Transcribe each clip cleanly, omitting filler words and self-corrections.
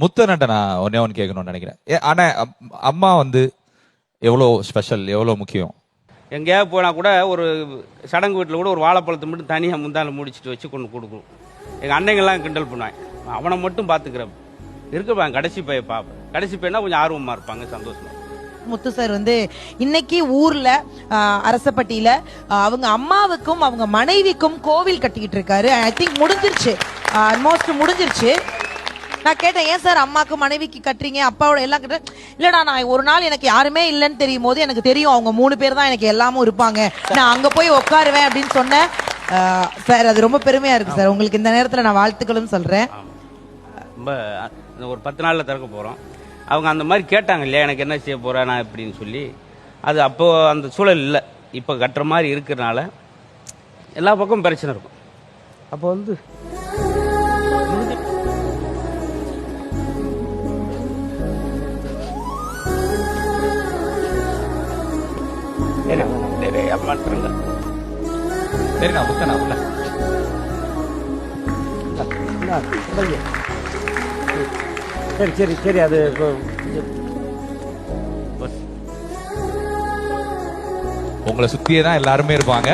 முத்தனட்ட நான் ஒன்னே ஒன்று கேட்கணும்னு நினைக்கிறேன். ஆனா அம்மா வந்து எவ்வளோ ஸ்பெஷல், எவ்வளோ முக்கியம்? எங்கேயாவது போனால் கூட ஒரு சடங்கு வீட்டில் கூட ஒரு வாழைப்பழத்தை மட்டும் தனியாக முந்தால முடிச்சுட்டு வச்சு கொண்டு கொடுக்கும். எங்கள் அன்னைங்கெல்லாம் கிண்டல் பண்ணுவாங்க, அவனை மட்டும் பார்த்துக்கிறேன் இருப்பாங்க. கடைசி பைய பார்ப்பேன். கடைசி பையனா கொஞ்சம் ஆர்வமாக இருப்பாங்க, சந்தோஷமா. முத்து சார் வந்து இன்னைக்கு ஊர்ல அரசப்பட்டியில அவங்க அம்மாவுக்கும் அவங்க மனைவிக்கும் கோவில் கட்டிக்கிட்டு இருக்காரு. ஐ திங்க் முடிஞ்சிருச்சு, ஆல்மோஸ்ட் முடிஞ்சிருச்சு. நான் கேட்டேன், ஏன் சார் அம்மாக்கு மனைவிக்கு கட்டுறீங்க, அப்பாவோட எல்லாம் கட்டுறேன். இல்லடா, நான் ஒரு நாள் எனக்கு யாருமே இல்லைன்னு தெரியும் போது எனக்கு தெரியும் அவங்க 3 பேர் தான் எனக்கு எல்லாமும் இருப்பாங்க, நான் அங்க போய் உட்காருவேன் அப்படின்னு சொன்னேன். சார் அது ரொம்ப பெருமையா இருக்கு சார். உங்களுக்கு இந்த நேரத்துல நான் வாழ்த்துக்களும் சொல்றேன். ரொம்ப ஒரு 10 நாள்ல திறக்க போறோம். அவங்க அந்த மாதிரி கேட்டாங்க இல்லையா, எனக்கு என்ன செய்ய போறேன் நான் இப்படின்னு சொல்லி. அது அப்போ அந்த சூழல் இல்லை, இப்போ கட்டுற மாதிரி இருக்கிறனால எல்லா பக்கமும் பிரச்சனை இருக்கும். அப்போ வந்து அம்மாட்டுருங்க. சரி, நான் முத்தனா உள்ள சரி சரி சரி. அது உங்களை சுத்தியே தான் எல்லாருமே இருப்பாங்க.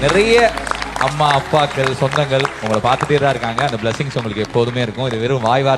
நிறைய அம்மா அப்பாக்கள் சொந்தங்கள் உங்களை பார்த்துட்டே தான் இருக்காங்க. அந்த பிளஸிங்ஸ் உங்களுக்கு எப்போதுமே இருக்கும். இது வெறும் வாய்